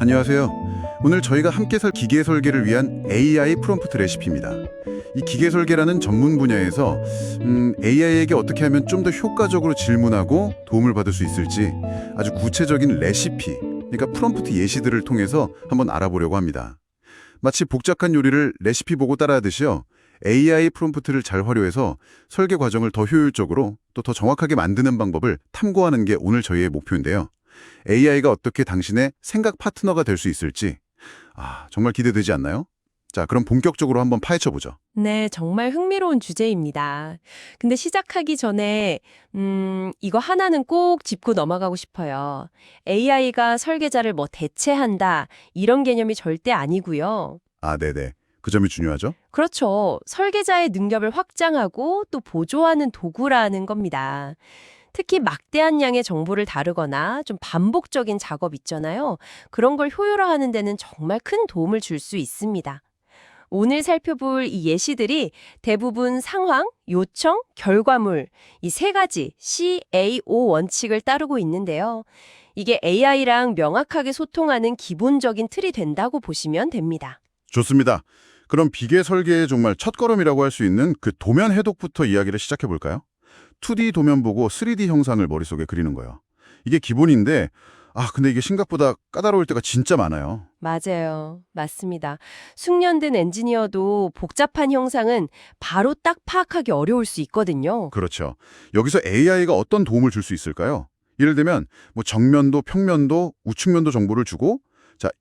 안녕하세요. 오늘 저희가 함께 살 기계 설계를 위한 AI 프롬프트 레시피입니다. 이 기계 설계라는 전문 분야에서 AI에게 어떻게 하면 좀 더 효과적으로 질문하고 도움을 받을 수 있을지 아주 구체적인 레시피, 그러니까 프롬프트 예시들을 통해서 한번 알아보려고 합니다. 마치 복잡한 요리를 레시피 보고 따라하듯이요. AI 프롬프트를 잘 활용해서 설계 과정을 더 효율적으로 또 더 정확하게 만드는 방법을 탐구하는 게 오늘 저희의 목표인데요. AI가 어떻게 당신의 생각 파트너가 될 수 있을지 정말 기대되지 않나요? 자, 그럼 본격적으로 한번 파헤쳐보죠. 네, 정말 흥미로운 주제입니다. 근데 시작하기 전에 이거 하나는 꼭 짚고 넘어가고 싶어요. AI가 설계자를 뭐 대체한다, 이런 개념이 절대 아니고요. 네네. 그 점이 중요하죠? 그렇죠. 설계자의 능력을 확장하고 또 보조하는 도구라는 겁니다. 특히 막대한 양의 정보를 다루거나 좀 반복적인 작업 있잖아요. 그런 걸 효율화하는 데는 정말 큰 도움을 줄 수 있습니다. 오늘 살펴볼 이 예시들이 대부분 상황, 요청, 결과물 이 세 가지 CAO 원칙을 따르고 있는데요. 이게 AI랑 명확하게 소통하는 기본적인 틀이 된다고 보시면 됩니다. 좋습니다. 그럼 비계 설계의 정말 첫걸음이라고 할 수 있는 그 도면 해독부터 이야기를 시작해 볼까요? 2D 도면 보고 3D 형상을 머릿속에 그리는 거예요. 이게 기본인데 근데 이게 생각보다 까다로울 때가 진짜 많아요. 맞아요. 맞습니다. 숙련된 엔지니어도 복잡한 형상은 바로 딱 파악하기 어려울 수 있거든요. 그렇죠. 여기서 AI가 어떤 도움을 줄 수 있을까요? 예를 들면 뭐 정면도, 평면도, 우측면도 정보를 주고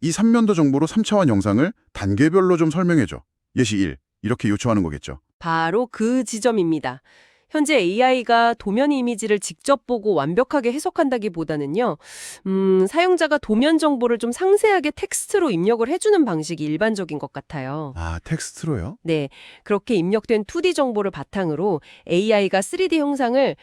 이 3면도 정보로 3차원 영상을 단계별로 좀 설명해줘. 예시 1. 이렇게 요청하는 거겠죠. 바로 그 지점입니다. 현재 AI가 도면 이미지를 직접 보고 완벽하게 해석한다기보다는요, 사용자가 도면 정보를 좀 상세하게 텍스트로 입력을 해주는 방식이 일반적인 것 같아요. 텍스트로요? 네, 그렇게 입력된 2D 정보를 바탕으로 AI가 3D 형상을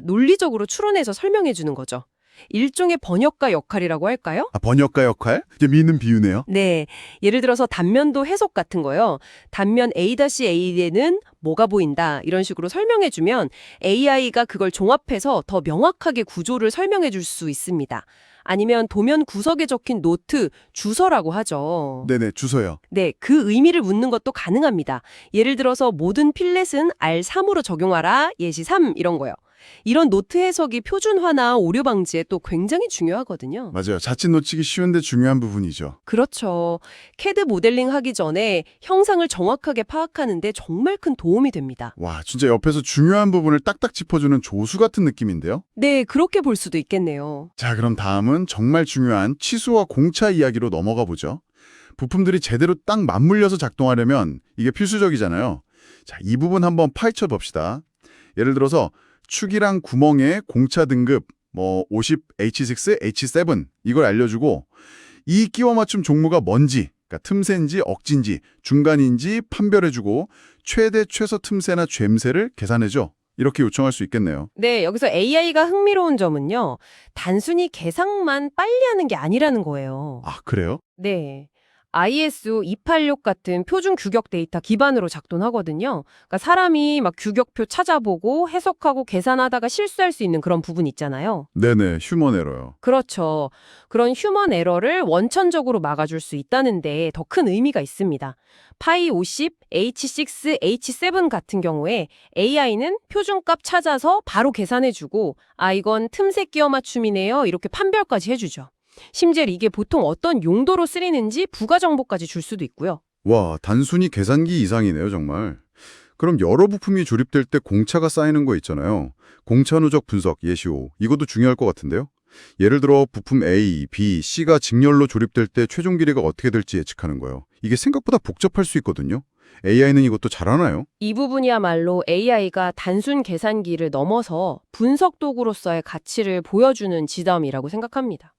논리적으로 추론해서 설명해주는 거죠. 일종의 번역가 역할이라고 할까요? 번역가 역할? 이제 미는 비유네요. 네, 예를 들어서 단면도 해석 같은 거요. 단면 A-A에는 뭐가 보인다 이런 식으로 설명해주면 AI가 그걸 종합해서 더 명확하게 구조를 설명해줄 수 있습니다. 아니면 도면 구석에 적힌 노트, 주서라고 하죠. 네네, 주소요. 네, 그 의미를 묻는 것도 가능합니다. 예를 들어서 모든 필렛은 R3으로 적용하라, 예시 3 이런 거요. 이런 노트 해석이 표준화나 오류 방지에 또 굉장히 중요하거든요. 맞아요. 자칫 놓치기 쉬운데 중요한 부분이죠. 그렇죠. CAD 모델링 하기 전에 형상을 정확하게 파악하는데 정말 큰 도움이 됩니다. 와, 진짜 옆에서 중요한 부분을 딱딱 짚어주는 조수 같은 느낌인데요? 네, 그렇게 볼 수도 있겠네요. 자, 그럼 다음은 정말 중요한 치수와 공차 이야기로 넘어가 보죠. 부품들이 제대로 딱 맞물려서 작동하려면 이게 필수적이잖아요. 자, 이 부분 한번 파헤쳐 봅시다. 예를 들어서 축이랑 구멍의 공차 등급 50H6, H7 이걸 알려주고 이 끼워 맞춤 종무가 뭔지, 그러니까 틈새인지 억지인지 중간인지 판별해주고 최대 최소 틈새나 죬새를 계산해줘. 이렇게 요청할 수 있겠네요. 네, 여기서 AI가 흥미로운 점은요. 단순히 계산만 빨리 하는 게 아니라는 거예요. 그래요? 네. ISO 286 같은 표준 규격 데이터 기반으로 작동하거든요. 그러니까 사람이 막 규격표 찾아보고 해석하고 계산하다가 실수할 수 있는 그런 부분 있잖아요. 네네, 휴먼 에러요. 그렇죠. 그런 휴먼 에러를 원천적으로 막아줄 수 있다는 데 더 큰 의미가 있습니다. 파이 50, H6, H7 같은 경우에 AI는 표준값 찾아서 바로 계산해주고 이건 틈새 끼워 맞춤이네요. 이렇게 판별까지 해주죠. 심지어 이게 보통 어떤 용도로 쓰이는지 부가 정보까지 줄 수도 있고요. 와, 단순히 계산기 이상이네요, 정말. 그럼 여러 부품이 조립될 때 공차가 쌓이는 거 있잖아요. 공차 누적 분석, 예시 5. 이것도 중요할 것 같은데요. 예를 들어 부품 A, B, C가 직렬로 조립될 때 최종 길이가 어떻게 될지 예측하는 거예요. 이게 생각보다 복잡할 수 있거든요. AI는 이것도 잘하나요? 이 부분이야말로 AI가 단순 계산기를 넘어서 분석 도구로서의 가치를 보여주는 지점이라고 생각합니다.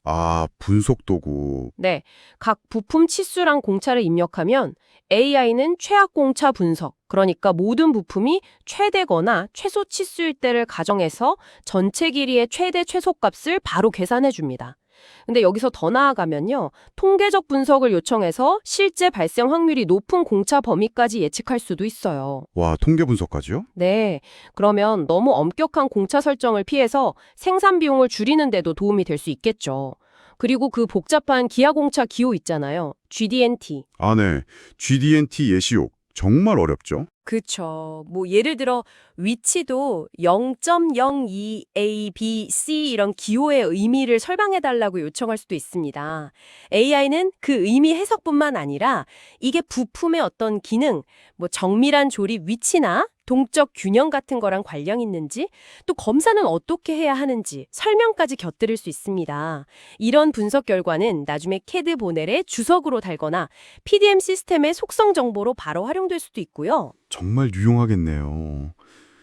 분석 도구. 네, 각 부품 치수랑 공차를 입력하면 AI는 최악 공차 분석, 그러니까 모든 부품이 최대거나 최소 치수일 때를 가정해서 전체 길이의 최대 최소값을 바로 계산해 줍니다. 근데 여기서 더 나아가면요. 통계적 분석을 요청해서 실제 발생 확률이 높은 공차 범위까지 예측할 수도 있어요. 와, 통계 분석까지요? 네. 그러면 너무 엄격한 공차 설정을 피해서 생산 비용을 줄이는 데도 도움이 될 수 있겠죠. 그리고 그 복잡한 기하공차 기호 있잖아요. GD&T. 아, 네. GD&T 예시욕. 정말 어렵죠? 그쵸. 뭐 예를 들어 위치도 0.02 A, B, C 이런 기호의 의미를 설명해달라고 요청할 수도 있습니다. AI는 그 의미 해석뿐만 아니라 이게 부품의 어떤 기능, 뭐 정밀한 조립 위치나 동적 균형 같은 거랑 관련 있는지, 또 검사는 어떻게 해야 하는지 설명까지 곁들일 수 있습니다. 이런 분석 결과는 나중에 CAD 보넬에 주석으로 달거나 PDM 시스템의 속성 정보로 바로 활용될 수도 있고요. 정말 유용하겠네요.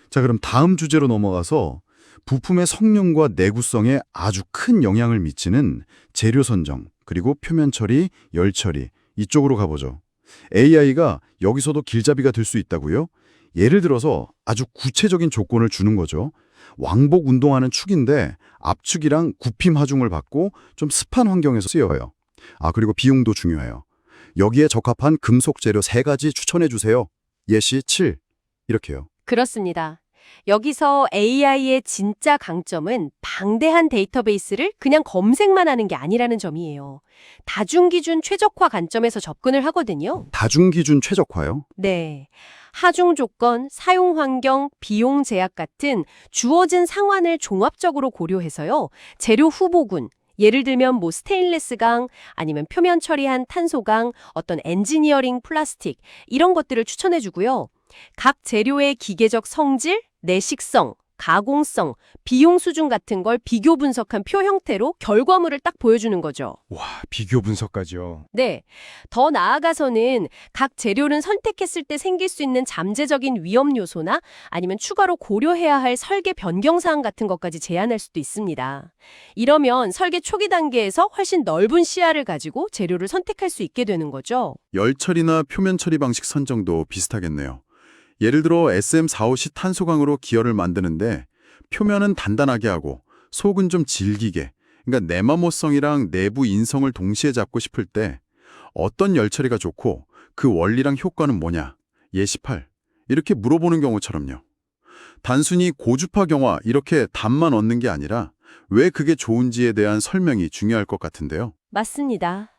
자, 그럼 다음 주제로 넘어가서 부품의 성능과 내구성에 아주 큰 영향을 미치는 재료 선정, 그리고 표면 처리, 열 처리 이쪽으로 가보죠. AI가 여기서도 길잡이가 될 수 있다고요? 예를 들어서 아주 구체적인 조건을 주는 거죠. 왕복 운동하는 축인데 압축이랑 굽힘 하중을 받고 좀 습한 환경에서 쓰여요. 그리고 비용도 중요해요. 여기에 적합한 금속 재료 3가지 추천해 주세요. 예시 7. 이렇게요. 그렇습니다. 여기서 AI의 진짜 강점은 방대한 데이터베이스를 그냥 검색만 하는 게 아니라는 점이에요. 다중기준 최적화 관점에서 접근을 하거든요. 다중기준 최적화요? 네. 하중 조건, 사용 환경, 비용 제약 같은 주어진 상황을 종합적으로 고려해서요. 재료 후보군, 예를 들면 뭐 스테인리스 강, 아니면 표면 처리한 탄소강, 어떤 엔지니어링 플라스틱 이런 것들을 추천해 주고요. 각 재료의 기계적 성질, 내식성, 가공성, 비용 수준 같은 걸 비교 분석한 표 형태로 결과물을 딱 보여주는 거죠. 와, 비교 분석까지요. 네. 더 나아가서는 각 재료를 선택했을 때 생길 수 있는 잠재적인 위험 요소나 아니면 추가로 고려해야 할 설계 변경 사항 같은 것까지 제안할 수도 있습니다. 이러면 설계 초기 단계에서 훨씬 넓은 시야를 가지고 재료를 선택할 수 있게 되는 거죠. 열 처리나 표면 처리 방식 선정도 비슷하겠네요. 예를 들어 SM450 탄소광으로 기어를 만드는데 표면은 단단하게 하고 속은 좀 질기게, 그러니까 내마모성이랑 내부 인성을 동시에 잡고 싶을 때 어떤 열 처리가 좋고 그 원리랑 효과는 뭐냐? 예시 8. 이렇게 물어보는 경우처럼요. 단순히 고주파 경화 이렇게 답만 얻는 게 아니라 왜 그게 좋은지에 대한 설명이 중요할 것 같은데요. 맞습니다.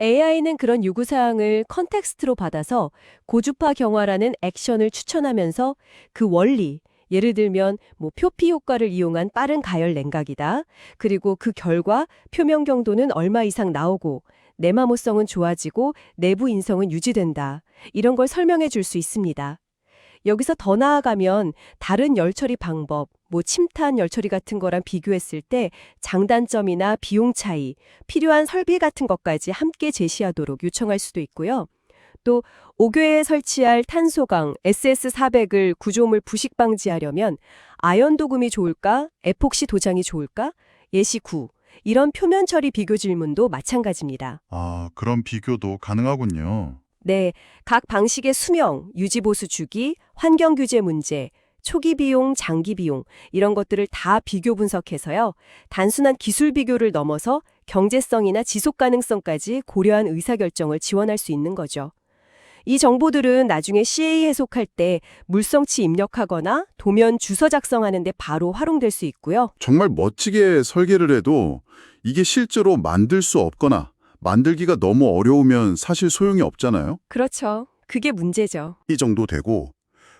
AI는 그런 요구사항을 컨텍스트로 받아서 고주파 경화라는 액션을 추천하면서 그 원리, 예를 들면 뭐 표피 효과를 이용한 빠른 가열 냉각이다. 그리고 그 결과 표면 경도는 얼마 이상 나오고 내마모성은 좋아지고 내부 인성은 유지된다. 이런 걸 설명해 줄 수 있습니다. 여기서 더 나아가면 다른 열처리 방법, 뭐 침탄 열처리 같은 거랑 비교했을 때 장단점이나 비용 차이, 필요한 설비 같은 것까지 함께 제시하도록 요청할 수도 있고요. 또 오교에 설치할 탄소강 SS400을 구조물 부식 방지하려면 아연 도금이 좋을까? 에폭시 도장이 좋을까? 예시 9. 이런 표면 처리 비교 질문도 마찬가지입니다. 그런 비교도 가능하군요. 네, 각 방식의 수명, 유지보수 주기, 환경 규제 문제, 초기 비용, 장기 비용 이런 것들을 다 비교 분석해서요. 단순한 기술 비교를 넘어서 경제성이나 지속 가능성까지 고려한 의사결정을 지원할 수 있는 거죠. 이 정보들은 나중에 CA 해석할 때 물성치 입력하거나 도면 주서 작성하는 데 바로 활용될 수 있고요. 정말 멋지게 설계를 해도 이게 실제로 만들 수 없거나 만들기가 너무 어려우면 사실 소용이 없잖아요. 그렇죠. 그게 문제죠. 이 정도 되고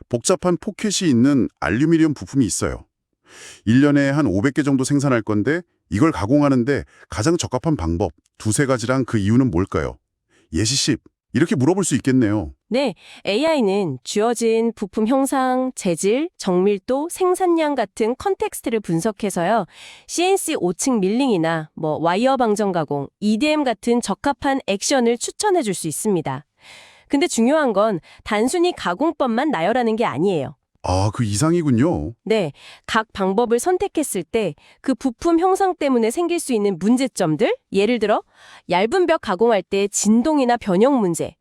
복잡한 포켓이 있는 알루미늄 부품이 있어요. 1년에 한 500개 정도 생산할 건데 이걸 가공하는데 가장 적합한 방법 2-3가지랑 그 이유는 뭘까요? 예시 10. 이렇게 물어볼 수 있겠네요. 네, AI는 주어진 부품 형상, 재질, 정밀도, 생산량 같은 컨텍스트를 분석해서요. CNC 5층 밀링이나 와이어 방정 가공, EDM 같은 적합한 액션을 추천해 줄 수 있습니다. 근데 중요한 건 단순히 가공법만 나열하는 게 아니에요. 그 이상이군요. 네, 각 방법을 선택했을 때 그 부품 형상 때문에 생길 수 있는 문제점들, 예를 들어 얇은 벽 가공할 때 진동이나 변형 문제,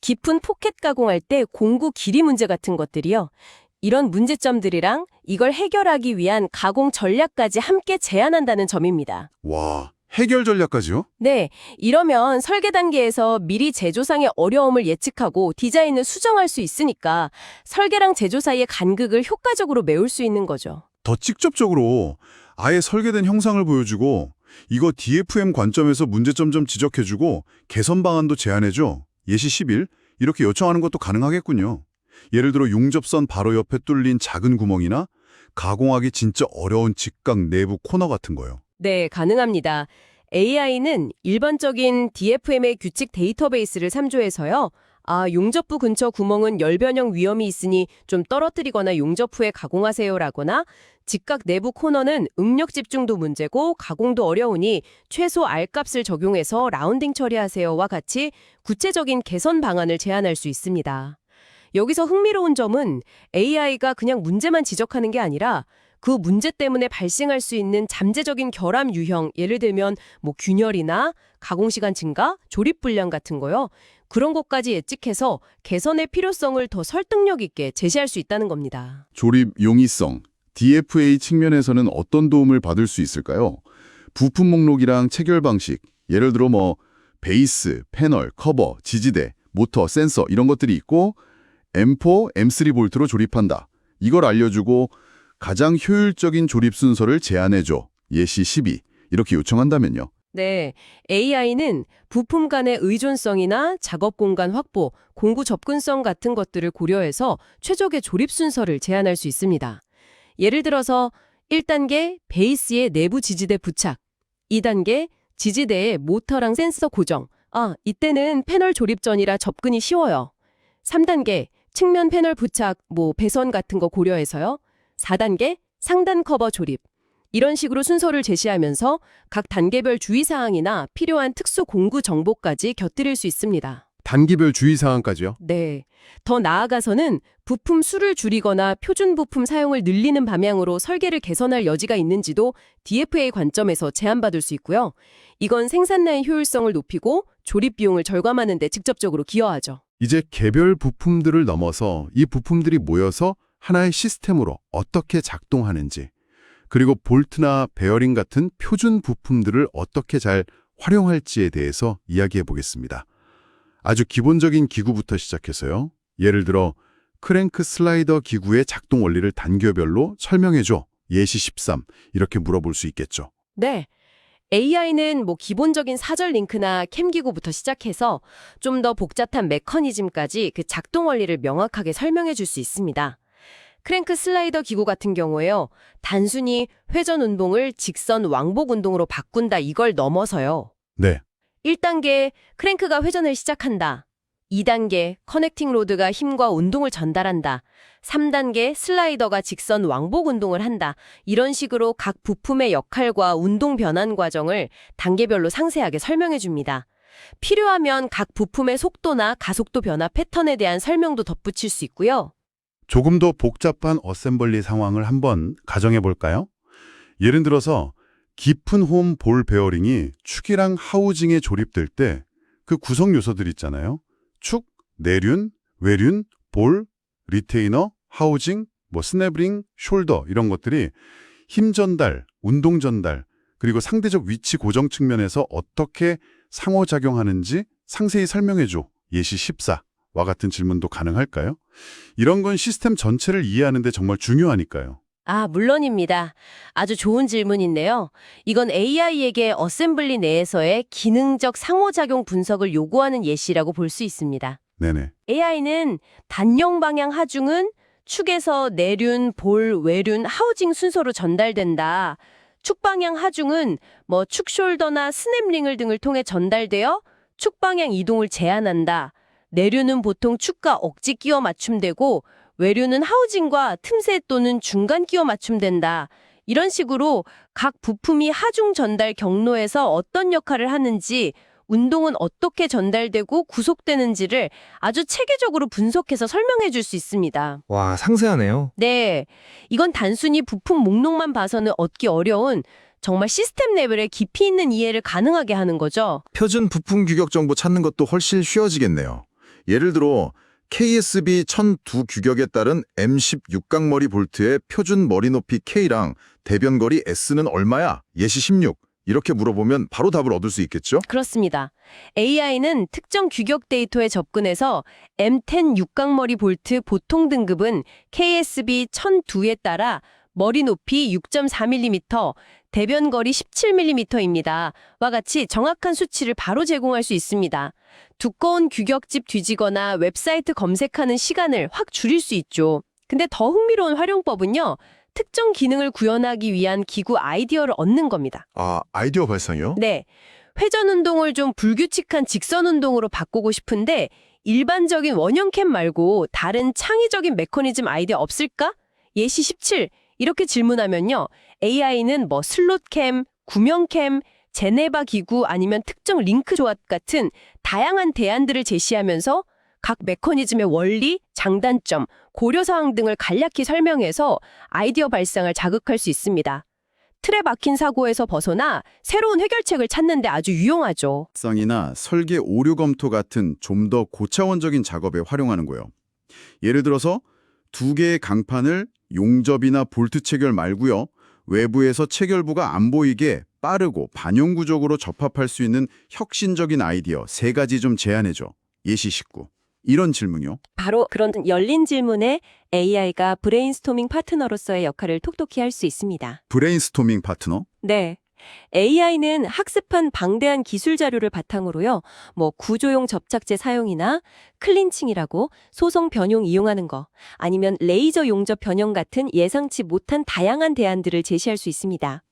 깊은 포켓 가공할 때 공구 길이 문제 같은 것들이요. 이런 문제점들이랑 이걸 해결하기 위한 가공 전략까지 함께 제안한다는 점입니다. 와, 해결 전략까지요? 네, 이러면 설계 단계에서 미리 제조상의 어려움을 예측하고 디자인을 수정할 수 있으니까 설계랑 제조 사이의 간극을 효과적으로 메울 수 있는 거죠. 더 직접적으로 아예 설계된 형상을 보여주고 이거 DFM 관점에서 문제점 좀 지적해주고 개선 방안도 제안해줘. 예시 10일 이렇게 요청하는 것도 가능하겠군요. 예를 들어 용접선 바로 옆에 뚫린 작은 구멍이나 가공하기 진짜 어려운 직각 내부 코너 같은 거요. 네, 가능합니다. AI는 일반적인 DFM의 규칙 데이터베이스를 참조해서요. 용접부 근처 구멍은 열 변형 위험이 있으니 좀 떨어뜨리거나 용접 후에 가공하세요라거나 직각 내부 코너는 응력 집중도 문제고 가공도 어려우니 최소 R값을 적용해서 라운딩 처리하세요와 같이 구체적인 개선 방안을 제안할 수 있습니다. 여기서 흥미로운 점은 AI가 그냥 문제만 지적하는 게 아니라 그 문제 때문에 발생할 수 있는 잠재적인 결함 유형, 예를 들면 균열이나 가공시간 증가, 조립 불량 같은 거요. 그런 것까지 예측해서 개선의 필요성을 더 설득력 있게 제시할 수 있다는 겁니다. 조립 용이성, DFA 측면에서는 어떤 도움을 받을 수 있을까요? 부품 목록이랑 체결 방식, 예를 들어 베이스, 패널, 커버, 지지대, 모터, 센서 이런 것들이 있고 M4, M3 볼트로 조립한다. 이걸 알려주고 가장 효율적인 조립 순서를 제안해줘. 예시 12. 이렇게 요청한다면요. 네, AI는 부품 간의 의존성이나 작업 공간 확보, 공구 접근성 같은 것들을 고려해서 최적의 조립 순서를 제안할 수 있습니다. 예를 들어서 1단계 베이스의 내부 지지대 부착, 2단계 지지대의 모터랑 센서 고정. 이때는 패널 조립 전이라 접근이 쉬워요. 3단계 측면 패널 부착, 배선 같은 거 고려해서요. 4단계 상단 커버 조립. 이런 식으로 순서를 제시하면서 각 단계별 주의사항이나 필요한 특수 공구 정보까지 곁들일 수 있습니다. 단계별 주의사항까지요? 네. 더 나아가서는 부품 수를 줄이거나 표준 부품 사용을 늘리는 방향으로 설계를 개선할 여지가 있는지도 DFA 관점에서 제안받을 수 있고요. 이건 생산 라인 효율성을 높이고 조립 비용을 절감하는 데 직접적으로 기여하죠. 이제 개별 부품들을 넘어서 이 부품들이 모여서 하나의 시스템으로 어떻게 작동하는지, 그리고 볼트나 베어링 같은 표준 부품들을 어떻게 잘 활용할지에 대해서 이야기해 보겠습니다. 아주 기본적인 기구부터 시작해서요. 예를 들어 크랭크 슬라이더 기구의 작동 원리를 단계별로 설명해줘. 예시 13. 이렇게 물어볼 수 있겠죠. 네. AI는 기본적인 사절 링크나 캠 기구부터 시작해서 좀 더 복잡한 메커니즘까지 그 작동 원리를 명확하게 설명해 줄 수 있습니다. 크랭크 슬라이더 기구 같은 경우에요. 단순히 회전 운동을 직선 왕복 운동으로 바꾼다 이걸 넘어서요. 네. 1단계 크랭크가 회전을 시작한다. 2단계 커넥팅 로드가 힘과 운동을 전달한다. 3단계 슬라이더가 직선 왕복 운동을 한다. 이런 식으로 각 부품의 역할과 운동 변환 과정을 단계별로 상세하게 설명해 줍니다. 필요하면 각 부품의 속도나 가속도 변화 패턴에 대한 설명도 덧붙일 수 있고요. 조금 더 복잡한 어셈블리 상황을 한번 가정해 볼까요? 예를 들어서 깊은 홈 볼 베어링이 축이랑 하우징에 조립될 때 그 구성 요소들 있잖아요. 축, 내륜, 외륜, 볼, 리테이너, 하우징, 스냅링, 숄더 이런 것들이 힘 전달, 운동 전달, 그리고 상대적 위치 고정 측면에서 어떻게 상호작용하는지 상세히 설명해줘. 예시 14와 같은 질문도 가능할까요? 이런 건 시스템 전체를 이해하는 데 정말 중요하니까요. 물론입니다. 아주 좋은 질문인데요. 이건 AI에게 어셈블리 내에서의 기능적 상호작용 분석을 요구하는 예시라고 볼 수 있습니다. 네네. AI는 단용 방향 하중은 축에서 내륜, 볼, 외륜, 하우징 순서로 전달된다. 축 방향 하중은 축 숄더나 스냅링을 등을 통해 전달되어 축 방향 이동을 제한한다. 내륜은 보통 축과 억지 끼워 맞춤되고 외륜은 하우징과 틈새 또는 중간 끼워 맞춤된다. 이런 식으로 각 부품이 하중 전달 경로에서 어떤 역할을 하는지, 운동은 어떻게 전달되고 구속되는지를 아주 체계적으로 분석해서 설명해 줄 수 있습니다. 와, 상세하네요. 네, 이건 단순히 부품 목록만 봐서는 얻기 어려운 정말 시스템 레벨의 깊이 있는 이해를 가능하게 하는 거죠. 표준 부품 규격 정보 찾는 것도 훨씬 쉬워지겠네요. 예를 들어 KSB 1002 규격에 따른 M10 육각머리 볼트의 표준 머리 높이 K랑 대변 거리 S는 얼마야? 예시 16. 이렇게 물어보면 바로 답을 얻을 수 있겠죠? 그렇습니다. AI는 특정 규격 데이터에 접근해서 M10 육각머리 볼트 보통 등급은 KSB 1002에 따라 머리 높이 6.4mm, 대변 거리 17mm입니다. 와 같이 정확한 수치를 바로 제공할 수 있습니다. 두꺼운 규격집 뒤지거나 웹사이트 검색하는 시간을 확 줄일 수 있죠. 근데 더 흥미로운 활용법은요. 특정 기능을 구현하기 위한 기구 아이디어를 얻는 겁니다. 아, 아이디어 발상이요? 네. 회전 운동을 좀 불규칙한 직선 운동으로 바꾸고 싶은데 일반적인 원형캠 말고 다른 창의적인 메커니즘 아이디어 없을까? 예시 17. 이렇게 질문하면요. AI는 뭐 슬롯캠, 구명캠, 제네바 기구 아니면 특정 링크 조합 같은 다양한 대안들을 제시하면서 각 메커니즘의 원리, 장단점, 고려사항 등을 간략히 설명해서 아이디어 발상을 자극할 수 있습니다. 틀에 박힌 사고에서 벗어나 새로운 해결책을 찾는 데 아주 유용하죠. 성이나 설계 오류 검토 같은 좀 더 고차원적인 작업에 활용하는 거예요. 예를 들어서 두 개의 강판을 용접이나 볼트 체결 말고요. 외부에서 체결부가 안 보이게 빠르고 반영구적으로 접합할 수 있는 혁신적인 아이디어 3가지 좀 제안해줘. 예시 19. 이런 질문이요. 바로 그런 열린 질문에 AI가 브레인스토밍 파트너로서의 역할을 톡톡히 할 수 있습니다. 브레인스토밍 파트너? 네. AI는 학습한 방대한 기술 자료를 바탕으로요. 뭐 구조용 접착제 사용이나 클린칭이라고 소성 변형 이용하는 거, 아니면 레이저 용접 변형 같은 예상치 못한 다양한 대안들을 제시할 수 있습니다.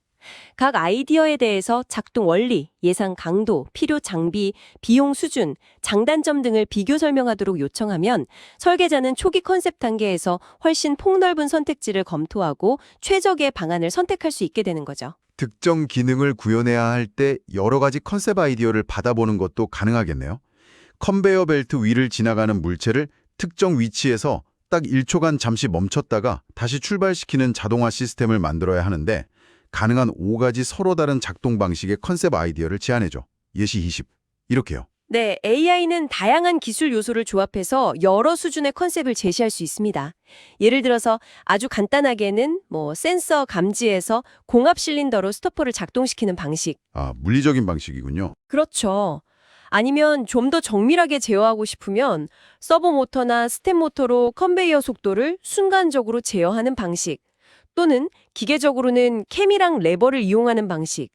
각 아이디어에 대해서 작동 원리, 예상 강도, 필요 장비, 비용 수준, 장단점 등을 비교 설명하도록 요청하면 설계자는 초기 컨셉 단계에서 훨씬 폭넓은 선택지를 검토하고 최적의 방안을 선택할 수 있게 되는 거죠. 특정 기능을 구현해야 할 때 여러 가지 컨셉 아이디어를 받아보는 것도 가능하겠네요. 컨베이어 벨트 위를 지나가는 물체를 특정 위치에서 딱 1초간 잠시 멈췄다가 다시 출발시키는 자동화 시스템을 만들어야 하는데 가능한 5가지 서로 다른 작동 방식의 컨셉 아이디어를 제안해줘. 예시 20. 이렇게요. 네, AI는 다양한 기술 요소를 조합해서 여러 수준의 컨셉을 제시할 수 있습니다. 예를 들어서 아주 간단하게는 센서 감지에서 공합 실린더로 스토퍼를 작동시키는 방식. 아, 물리적인 방식이군요. 그렇죠. 아니면 좀 더 정밀하게 제어하고 싶으면 서버 모터나 스텝 모터로 컨베이어 속도를 순간적으로 제어하는 방식. 또는 기계적으로는 캠이랑 레버를 이용하는 방식.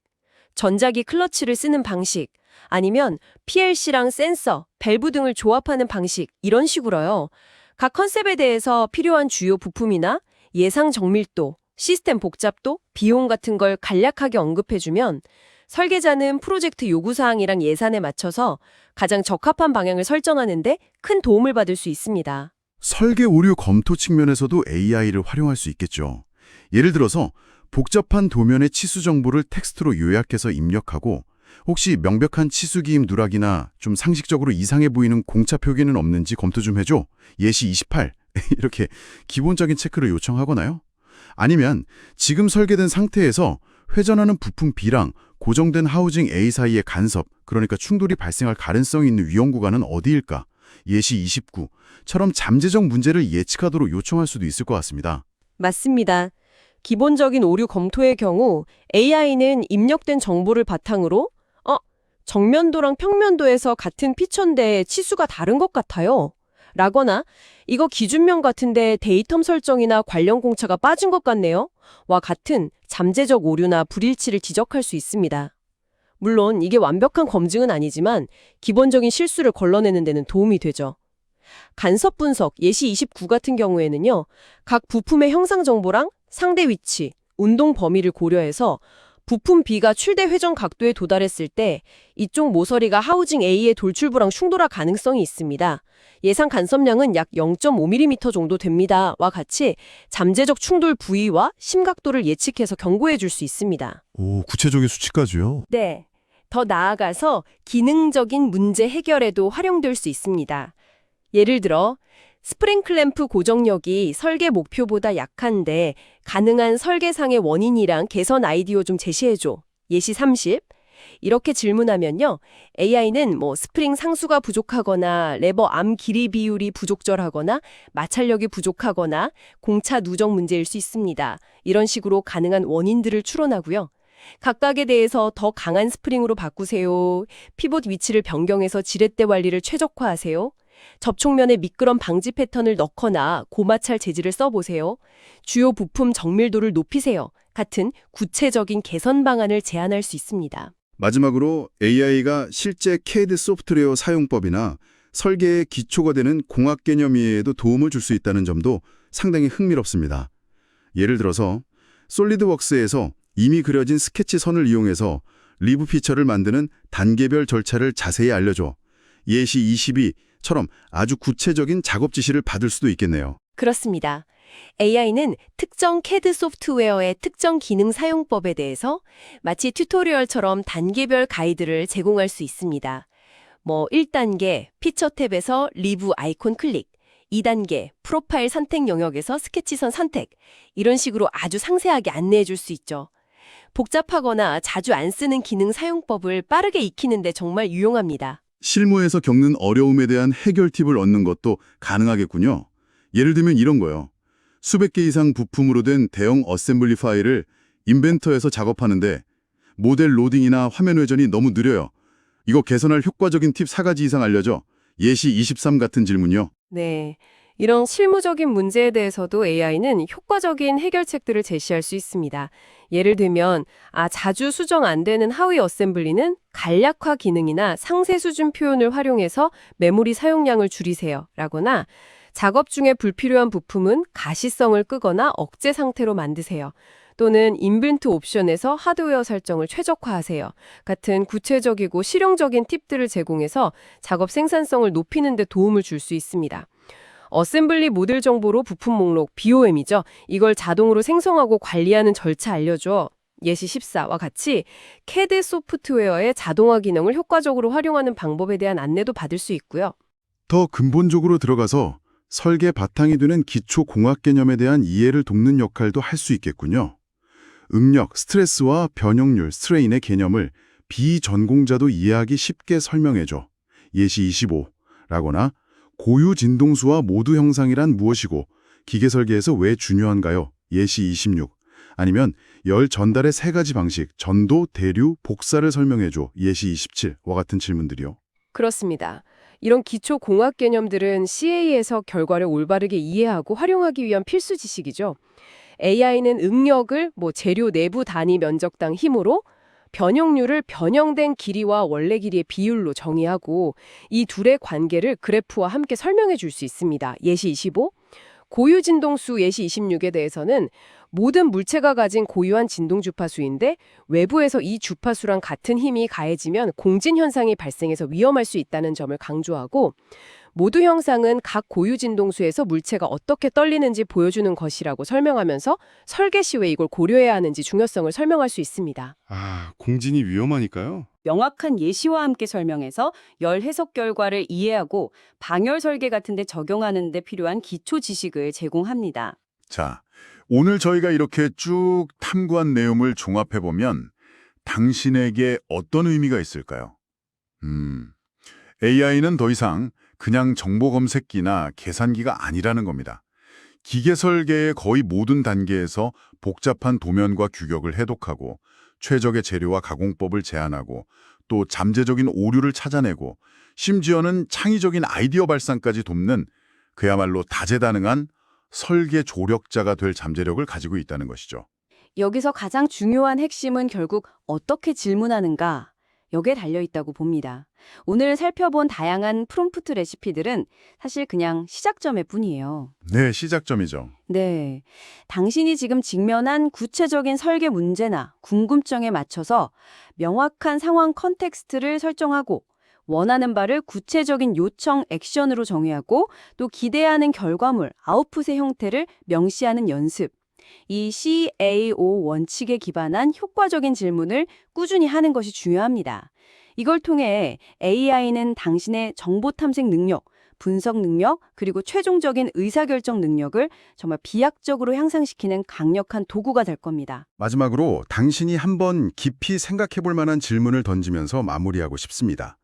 전자기 클러치를 쓰는 방식. 아니면 PLC랑 센서, 밸브 등을 조합하는 방식, 이런 식으로요. 각 컨셉에 대해서 필요한 주요 부품이나 예상 정밀도, 시스템 복잡도, 비용 같은 걸 간략하게 언급해주면 설계자는 프로젝트 요구사항이랑 예산에 맞춰서 가장 적합한 방향을 설정하는데 큰 도움을 받을 수 있습니다. 설계 오류 검토 측면에서도 AI를 활용할 수 있겠죠. 예를 들어서 복잡한 도면의 치수 정보를 텍스트로 요약해서 입력하고 혹시 명백한 치수기임 누락이나 좀 상식적으로 이상해 보이는 공차 표기는 없는지 검토 좀 해줘. 예시 28. 이렇게 기본적인 체크를 요청하거나요. 아니면 지금 설계된 상태에서 회전하는 부품 B랑 고정된 하우징 A 사이의 간섭, 그러니까 충돌이 발생할 가능성이 있는 위험 구간은 어디일까? 예시 29처럼 잠재적 문제를 예측하도록 요청할 수도 있을 것 같습니다. 맞습니다. 기본적인 오류 검토의 경우 AI는 입력된 정보를 바탕으로 정면도랑 평면도에서 같은 피처인데 치수가 다른 것 같아요. 라거나 이거 기준면 같은데 데이텀 설정이나 관련 공차가 빠진 것 같네요. 와 같은 잠재적 오류나 불일치를 지적할 수 있습니다. 물론 이게 완벽한 검증은 아니지만 기본적인 실수를 걸러내는 데는 도움이 되죠. 간섭 분석 예시 29 같은 경우에는요. 각 부품의 형상 정보랑 상대 위치, 운동 범위를 고려해서 부품 B가 최대 회전 각도에 도달했을 때 이쪽 모서리가 하우징 A의 돌출부랑 충돌할 가능성이 있습니다. 예상 간섭량은 약 0.5mm 정도 됩니다. 와 같이 잠재적 충돌 부위와 심각도를 예측해서 경고해 줄 수 있습니다. 오, 구체적인 수치까지요? 네. 더 나아가서 기능적인 문제 해결에도 활용될 수 있습니다. 예를 들어 스프링 클램프 고정력이 설계 목표보다 약한데 가능한 설계상의 원인이랑 개선 아이디어 좀 제시해줘. 예시 30. 이렇게 질문하면요. AI는 스프링 상수가 부족하거나 레버 암 길이 비율이 부적절하거나 마찰력이 부족하거나 공차 누적 문제일 수 있습니다. 이런 식으로 가능한 원인들을 추론하고요. 각각에 대해서 더 강한 스프링으로 바꾸세요. 피봇 위치를 변경해서 지렛대 관리를 최적화하세요. 접촉면에 미끄럼 방지 패턴을 넣거나 고마찰 재질을 써보세요. 주요 부품 정밀도를 높이세요. 같은 구체적인 개선 방안을 제안할 수 있습니다. 마지막으로 AI가 실제 CAD 소프트웨어 사용법이나 설계의 기초가 되는 공학 개념 이해에도 도움을 줄 수 있다는 점도 상당히 흥미롭습니다. 예를 들어서 솔리드웍스에서 이미 그려진 스케치 선을 이용해서 리브 피처를 만드는 단계별 절차를 자세히 알려줘 예시 22처럼 아주 구체적인 작업 지시를 받을 수도 있겠네요. 그렇습니다. AI는 특정 CAD 소프트웨어의 특정 기능 사용법에 대해서 마치 튜토리얼처럼 단계별 가이드를 제공할 수 있습니다. 1단계 피처 탭에서 리브 아이콘 클릭, 2단계 프로파일 선택 영역에서 스케치선 선택, 이런 식으로 아주 상세하게 안내해 줄 수 있죠. 복잡하거나 자주 안 쓰는 기능 사용법을 빠르게 익히는데 정말 유용합니다. 실무에서 겪는 어려움에 대한 해결 팁을 얻는 것도 가능하겠군요. 예를 들면 이런 거요. 수백 개 이상 부품으로 된 대형 어셈블리 파일을 인벤터에서 작업하는데 모델 로딩이나 화면 회전이 너무 느려요. 이거 개선할 효과적인 팁 4가지 이상 알려줘. 예시 23 같은 질문요. 네. 이런 실무적인 문제에 대해서도 AI는 효과적인 해결책들을 제시할 수 있습니다. 예를 들면, 자주 수정 안 되는 하위 어셈블리는 간략화 기능이나 상세 수준 표현을 활용해서 메모리 사용량을 줄이세요. 라거나, 작업 중에 불필요한 부품은 가시성을 끄거나 억제 상태로 만드세요. 또는 인벤트 옵션에서 하드웨어 설정을 최적화하세요. 같은 구체적이고 실용적인 팁들을 제공해서 작업 생산성을 높이는 데 도움을 줄 수 있습니다. 어셈블리 모델 정보로 부품 목록, BOM이죠. 이걸 자동으로 생성하고 관리하는 절차 알려줘. 예시 14와 같이 CAD 소프트웨어의 자동화 기능을 효과적으로 활용하는 방법에 대한 안내도 받을 수 있고요. 더 근본적으로 들어가서 설계 바탕이 되는 기초 공학 개념에 대한 이해를 돕는 역할도 할 수 있겠군요. 응력, 스트레스와 변형률, 스트레인의 개념을 비전공자도 이해하기 쉽게 설명해줘. 예시 25라거나 고유 진동수와 모두 형상이란 무엇이고 기계 설계에서 왜 중요한가요? 예시 26. 아니면 열 전달의 3가지 방식, 전도, 대류, 복사를 설명해줘. 예시 27와 같은 질문들이요. 그렇습니다. 이런 기초 공학 개념들은 CA에서 결과를 올바르게 이해하고 활용하기 위한 필수 지식이죠. AI는 응력을 재료 내부 단위 면적당 힘으로, 변형률을 변형된 길이와 원래 길이의 비율로 정의하고 이 둘의 관계를 그래프와 함께 설명해 줄 수 있습니다. 예시 25. 고유 진동수 예시 26에 대해서는 모든 물체가 가진 고유한 진동 주파수인데 외부에서 이 주파수랑 같은 힘이 가해지면 공진 현상이 발생해서 위험할 수 있다는 점을 강조하고, 모두 형상은 각 고유 진동수에서 물체가 어떻게 떨리는지 보여주는 것이라고 설명하면서 설계 시 왜 이걸 고려해야 하는지 중요성을 설명할 수 있습니다. 공진이 위험하니까요. 명확한 예시와 함께 설명해서 열 해석 결과를 이해하고 방열 설계 같은 데 적용하는 데 필요한 기초 지식을 제공합니다. 자, 오늘 저희가 이렇게 쭉 탐구한 내용을 종합해보면 당신에게 어떤 의미가 있을까요? AI는 더 이상 그냥 정보 검색기나 계산기가 아니라는 겁니다. 기계 설계의 거의 모든 단계에서 복잡한 도면과 규격을 해독하고 최적의 재료와 가공법을 제안하고 또 잠재적인 오류를 찾아내고 심지어는 창의적인 아이디어 발상까지 돕는 그야말로 다재다능한 설계 조력자가 될 잠재력을 가지고 있다는 것이죠. 여기서 가장 중요한 핵심은 결국 어떻게 질문하는가, 여기에 달려있다고 봅니다. 오늘 살펴본 다양한 프롬프트 레시피들은 사실 그냥 시작점일 뿐이에요. 네, 시작점이죠. 네, 당신이 지금 직면한 구체적인 설계 문제나 궁금증에 맞춰서 명확한 상황 컨텍스트를 설정하고 원하는 바를 구체적인 요청 액션으로 정의하고 또 기대하는 결과물, 아웃풋의 형태를 명시하는 연습. 이 CAO 원칙에 기반한 효과적인 질문을 꾸준히 하는 것이 중요합니다. 이걸 통해 AI는 당신의 정보 탐색 능력, 분석 능력, 그리고 최종적인 의사결정 능력을 정말 비약적으로 향상시키는 강력한 도구가 될 겁니다. 마지막으로 당신이 한번 깊이 생각해 볼 만한 질문을 던지면서 마무리하고 싶습니다.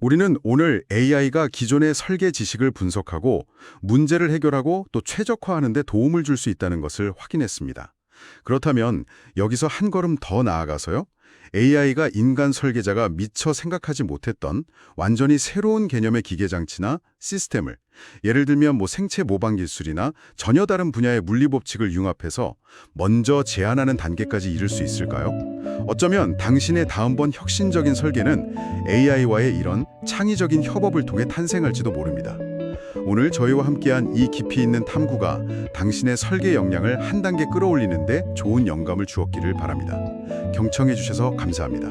우리는 오늘 AI가 기존의 설계 지식을 분석하고 문제를 해결하고 또 최적화하는 데 도움을 줄 수 있다는 것을 확인했습니다. 그렇다면 여기서 한 걸음 더 나아가서요. AI가 인간 설계자가 미처 생각하지 못했던 완전히 새로운 개념의 기계장치나 시스템을, 예를 들면 생체 모방 기술이나 전혀 다른 분야의 물리 법칙을 융합해서 먼저 제안하는 단계까지 이를 수 있을까요? 어쩌면 당신의 다음번 혁신적인 설계는 AI와의 이런 창의적인 협업을 통해 탄생할지도 모릅니다. 오늘 저희와 함께한 이 깊이 있는 탐구가 당신의 설계 역량을 한 단계 끌어올리는데 좋은 영감을 주었기를 바랍니다. 경청해 주셔서 감사합니다.